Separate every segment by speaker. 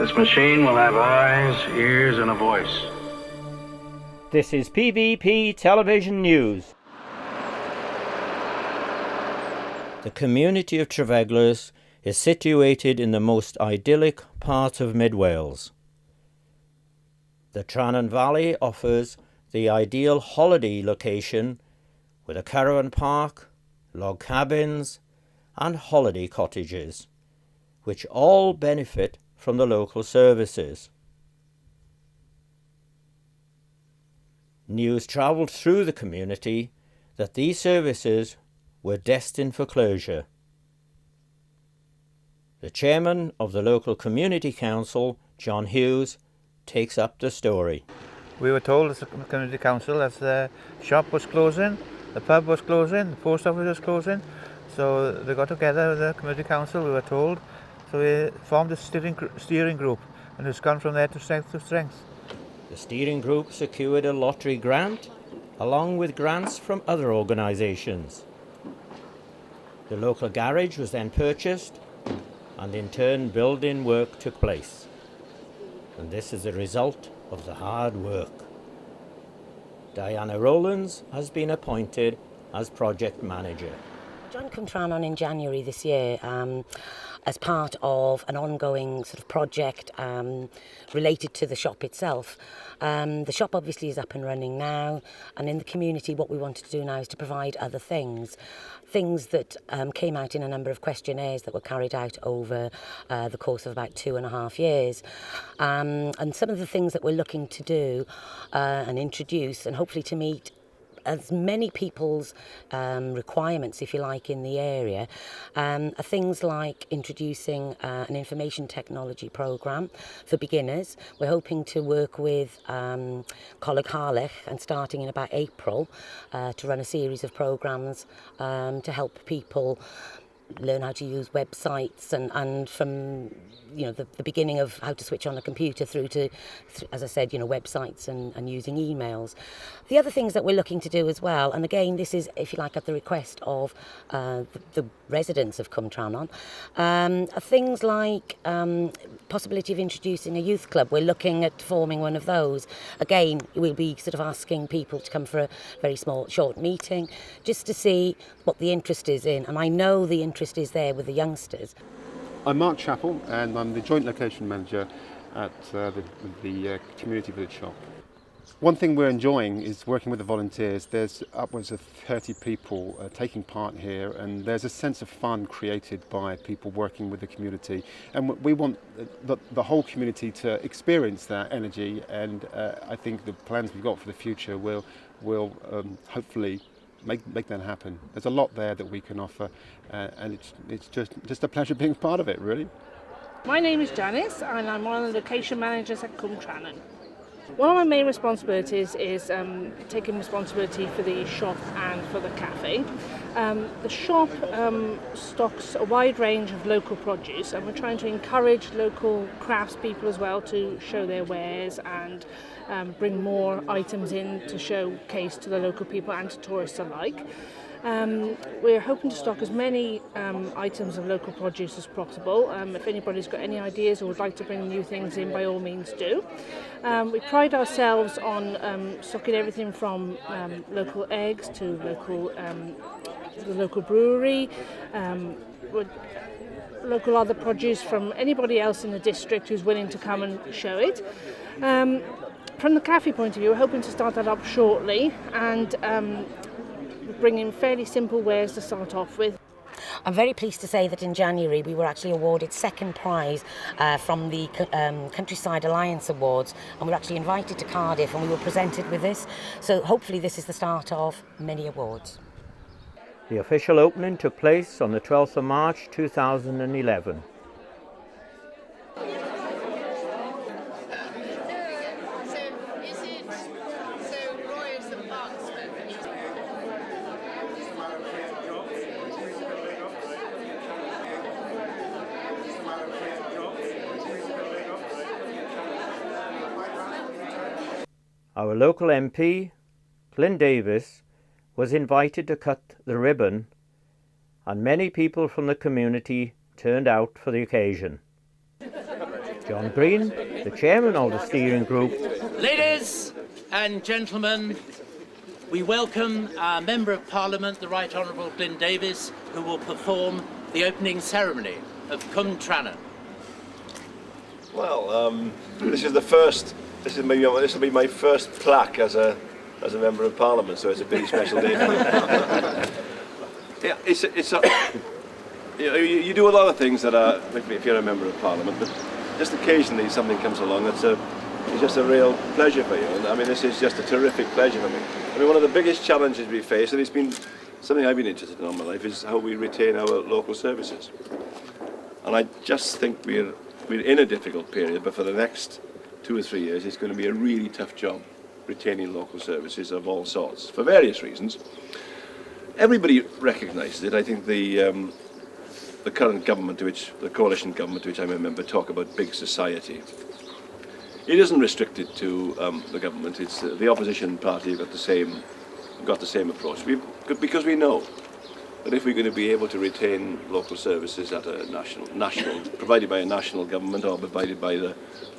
Speaker 1: This machine will have eyes, ears, and a voice.
Speaker 2: This is PVP Television News. The community of Trefeglwys is situated in the most idyllic part of Mid Wales. The Trannon Valley offers the ideal holiday location with a caravan park, log cabins and holiday cottages, which all benefit from the local services. News travelled through the community that these services were destined for closure. The chairman of the local community council, John Hughes, takes up the story.
Speaker 3: We were told as a community council that the shop was closing, the pub was closing, the post office was closing, so they got together with the community council, we were told, so we formed a steering group and it's gone from there to strength to strength.
Speaker 2: The steering group secured a lottery grant along with grants from other organisations. The local garage was then purchased and in turn building work took place. And this is a result of the hard work. Diana Rowlands has been appointed as project manager.
Speaker 4: I joined Trannon in January this year as part of an ongoing sort of project related to the shop itself. The shop obviously is up and running now, and in the community what we wanted to do now is to provide other things that came out in a number of questionnaires that were carried out over the course of about 2.5 years. And some of the things that we're looking to do and introduce and hopefully to meet as many people's requirements, if you like, in the area, are things like introducing an information technology programme for beginners. We're hoping to work with Coleg Harlech and starting in about April to run a series of programmes to help people learn how to use websites and from the beginning of how to switch on a computer through to, as I said, websites and using emails. The other things that we're looking to do as well, and again this is, if you like, at the request of the residents of Trannon, are things like possibility of introducing a youth club. We're looking at forming one of those. Again, we'll be sort of asking people to come for a very small, short meeting just to see what the interest is in, and I know the interest is there with the youngsters.
Speaker 5: I'm Mark Chappell and I'm the Joint Location Manager at the Community Village Shop. One thing we're enjoying is working with the volunteers. There's upwards of 30 people taking part here, and there's a sense of fun created by people working with the community, and we want the whole community to experience that energy, and I think the plans we've got for the future will hopefully make that happen. There's a lot there that we can offer, and it's just a pleasure being part of it, really.
Speaker 6: My name is Janice and I'm one of the location managers at Trannon. One of my main responsibilities is taking responsibility for the shop and for the cafe. The shop stocks a wide range of local produce, and we're trying to encourage local craftspeople as well to show their wares and bring more items in to showcase to the local people and to tourists alike. We're hoping to stock as many items of local produce as possible. If anybody's got any ideas or would like to bring new things in, by all means do. We pride ourselves on stocking everything from local eggs to the local brewery, local other produce from anybody else in the district who's willing to come and show it. From the cafe point of view, we're hoping to start that up shortly and bring in fairly simple wares to start off with.
Speaker 4: I'm very pleased to say that in January we were actually awarded second prize from the Countryside Alliance Awards, and we were actually invited to Cardiff and we were presented with this. So hopefully this is the start of many awards.
Speaker 2: The official opening took place on the 12th of March 2011. Our local MP, Glyn Davis, was invited to cut the ribbon, and many people from the community turned out for the occasion. John Green, the chairman of the steering group.
Speaker 7: Ladies and gentlemen, we welcome our Member of Parliament, the Right Honourable Glyn Davis, who will perform the opening ceremony of Cwm
Speaker 8: Well, this is the first. This will be my first plaque as a Member of Parliament, so it's a very special day for me. Yeah, you do a lot of things that are, if you're a Member of Parliament, but just occasionally something comes along that's it's just a real pleasure for you. And I mean, this is just a terrific pleasure for me. I mean, one of the biggest challenges we face, and it's been something I've been interested in all my life, is how we retain our local services. And I just think we're in a difficult period, but for the next 2 or 3 years, it's going to be a really tough job retaining local services of all sorts, for various reasons. Everybody recognises it. I think the current government, the coalition government to which I'm a member, talk about big society. It isn't restricted to the government. It's the opposition party have got the same approach. Because we know that if we're going to be able to retain local services at a national, provided by a national government or provided by the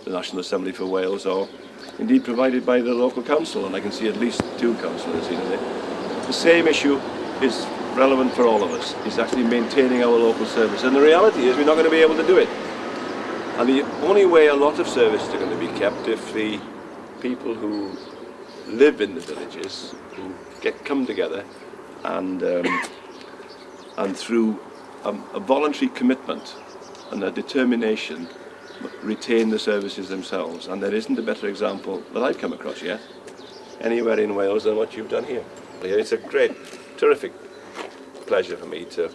Speaker 8: National Assembly for Wales, or indeed provided by the local council, and I can see at least 2 councillors here today, the same issue is relevant for all of us, is actually maintaining our local service. And the reality is we're not going to be able to do it. And the only way a lot of services are going to be kept if the people who live in the villages, who come together and through a voluntary commitment and a determination retain the services themselves. And there isn't a better example that I've come across yet anywhere in Wales than what you've done here. It's a great, terrific pleasure for me to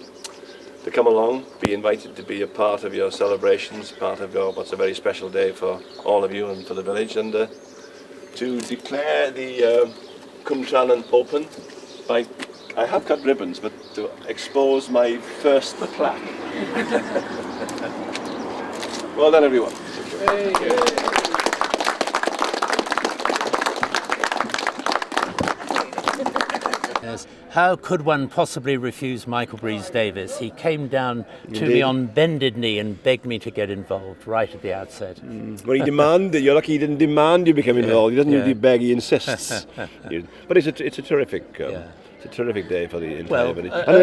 Speaker 8: come along, be invited to be a part of your celebrations, part of what's a very special day for all of you and for the village, and to declare the Cwm open by, I have cut ribbons, but to expose my first plaque. Well done, everyone.
Speaker 7: Yes. How could one possibly refuse Michael Breeze-Davis? He came down to me on bended knee and begged me to get involved right at the outset.
Speaker 8: Well, he demanded. You're lucky he didn't demand you become involved. He doesn't usually beg. He insists. But it's a terrific. It's a terrific day for the entire village, and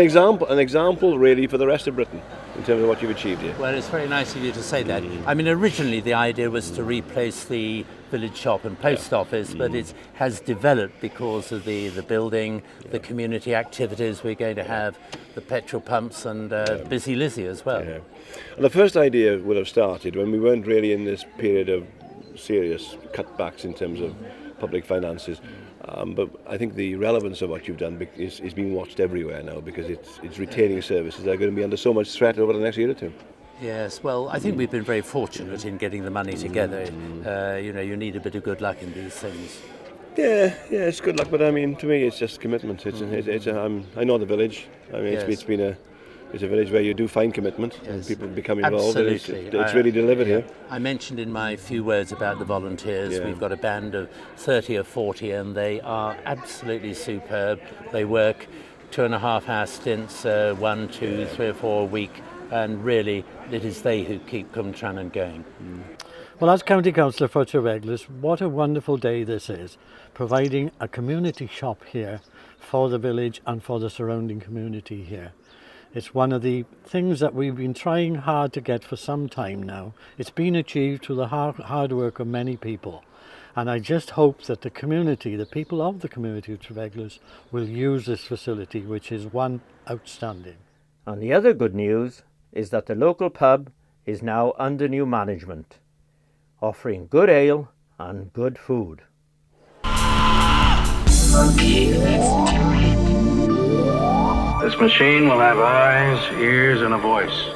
Speaker 8: an example really for the rest of Britain in terms of what you've achieved here.
Speaker 7: Well, it's very nice of you to say that. I mean, originally the idea was to replace the village shop and post office, but it has developed because of the building, the community activities. We're going to have the petrol pumps and Busy Lizzie as well.
Speaker 8: Yeah. And the first idea would have started when we weren't really in this period of serious cutbacks in terms of public finances. But I think the relevance of what you've done is being watched everywhere now, because it's retaining services that are going to be under so much threat over the next year or 2.
Speaker 7: Yes, well, I think we've been very fortunate in getting the money together. You need a bit of good luck in these things. Yeah,
Speaker 8: it's good luck, but I mean, to me, it's just commitment. I know the village. I mean, it's a village where you do find commitment and people become involved.
Speaker 7: Absolutely.
Speaker 8: It's really delivered here.
Speaker 7: I mentioned in my few words about the volunteers, we've got a band of 30 or 40 and they are absolutely superb. They work 2.5-hour stints, 1, 2, 3 or 4 a week, and really it is they who keep Cwm going.
Speaker 9: Well, as County Councillor for Trefeglwys, what a wonderful day this is, providing a community shop here for the village and for the surrounding community here. It's one of the things that we've been trying hard to get for some time now. It's been achieved through the hard work of many people. And I just hope that the community, the people of the community of Trefeglwys, will use this facility, which is one outstanding.
Speaker 2: And the other good news is that the local pub is now under new management, offering good ale and good food.
Speaker 1: This machine will have eyes, ears, and a voice.